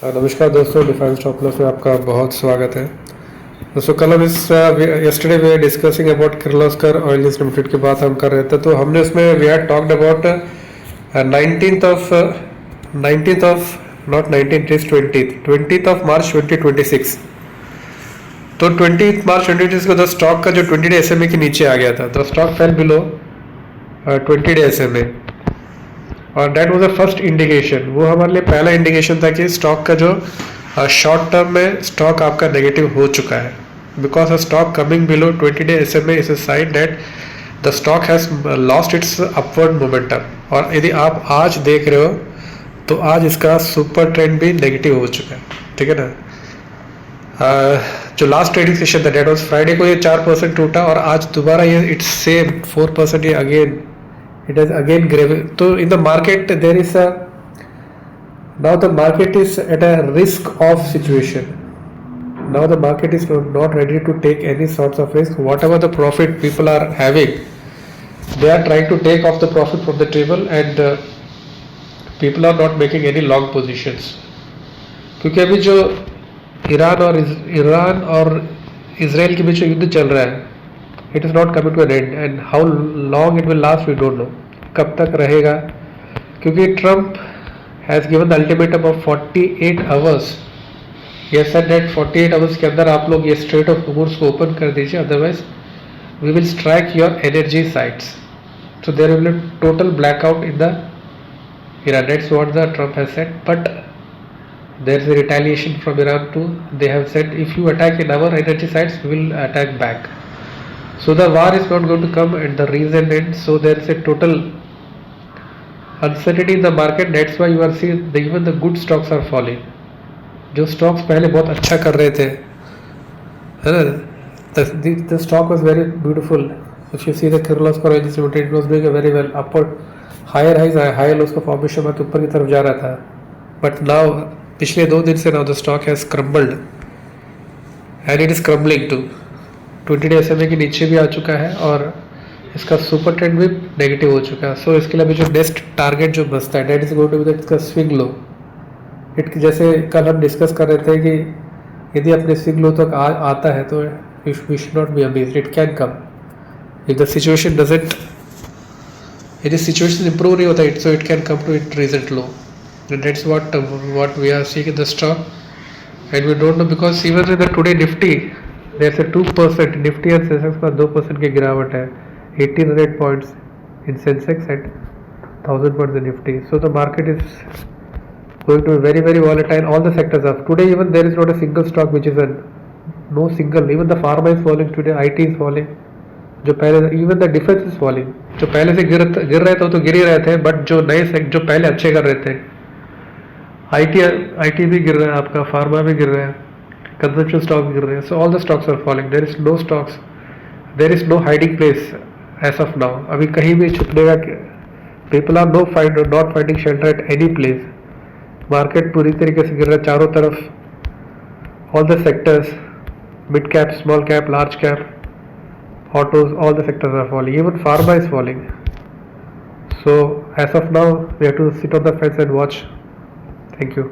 नमस्कार दोस्तों, define stock plus में आपका बहुत स्वागत है। दोस्तों कल हम इस yesterday we discussing about Kirloskar Oil Limited की बात हम कर रहे थे, तो हमने उसमें we had talked about 19th of not 19th is 20th of March 2026। तो 20th मार्च 2026 को द स्टॉक का जो 20 डे SMA के नीचे आ गया था, the stock fell below 20 day SMA और that was the first indication. वो हमारे लिए पहला इंडिकेशन था कि स्टॉक का जो शॉर्ट टर्म में स्टॉक आपका नेगेटिव हो चुका है, because a stock coming below 20 day SMA is a sign that the stock has lost its upward momentum. और यदि आप आज देख रहे हो तो आज इसका सुपर ट्रेंड भी नेगेटिव हो चुका है, ठीक है ना। जो लास्ट ट्रेडिंग सेशन था डेट वॉज फ्राइडे को ये 4% टूटा और आज दोबारा ये इट्स सेम 4% ये again it has again graven. So in the market there is now the market is at a risk off situation. Now the market is not ready to take any sorts of risk. Whatever the profit people are having, they are trying to take off the profit from the table, and people are not making any long positions. क्योंकि अभी जो Iran और Israel के बीच जो युद्ध चल रहा है, it is not coming to an end, and how long it will last we don't know. कब तक रहेगा, क्योंकि Trump has given the ultimatum of 48 hours. ये said that 48 आवर्स के अंदर आप लोग ये स्ट्रेट ऑफ हॉर्मुज़ को ओपन कर दीजिए, otherwise we will strike your energy sites. So there will be total blackout in the Iran. That's what the Trump has said, but there is a retaliation from Iran too. They have said if you attack in our energy sites, we will attack back. So the war is not going to come at the reason end. So there is a total uncertainty in the market. That's why you are seeing even the good stocks are falling. जो stocks पहले बहुत अच्छा कर रहे थे, है ना, the stock was very beautiful. If you see the Kirloskar Oil Limited, it was doing a very well upward, higher highs, higher lows का formation में ऊपर की तरफ जा रहा था. But now पिछले 2 दिन से now the stock has crumbled and it is crumbling too. 20 day SMA के नीचे भी आ चुका है और इसका सुपर ट्रेंड भी नेगेटिव हो चुका है। सो इसके लिए अभी जो नेक्स्ट टारगेट जो बचता है that is going to be इसका स्विंग लो। इट जैसे कल हम डिस्कस कर रहे थे कि यदि अपने स्विंग लो तक आता है तो we should not be amazed, it can come if the situation doesn't, यदि सिचुएशन इंप्रूव नहीं होता so it can come to it recent low, and that's what we are seeing in the stock and we don't know because even in the today Nifty there say 2% Nifty and Sensex का 2% की गिरावट है, 1800 points in Sensex and 1000 points in Nifty. So the market is going to be very very volatile. All the sectors are today. Even there is not a single stock which is no single. Even the pharma is falling today. IT is falling. जो पहले even the defense is falling. जो पहले से गिर रहे थे तो गिर ही रहे थे, बट जो नए जो पहले अच्छे कर रहे थे, IT भी गिर रहा है, आपका फार्मा भी गिर रहा है, कंजम्पशन स्टॉक गिर रहे हैं. So all the stocks are falling. There is no stocks. There is no hiding place as of now. अभी कहीं भी छुपने का, people are not finding shelter at any place. Market पूरी तरीके से गिर रहा है चारों तरफ. all the sectors, mid cap, small cap, large cap, autos, all the sectors are falling. Even pharma is falling. So as of now we have to sit on the fence and watch. Thank you.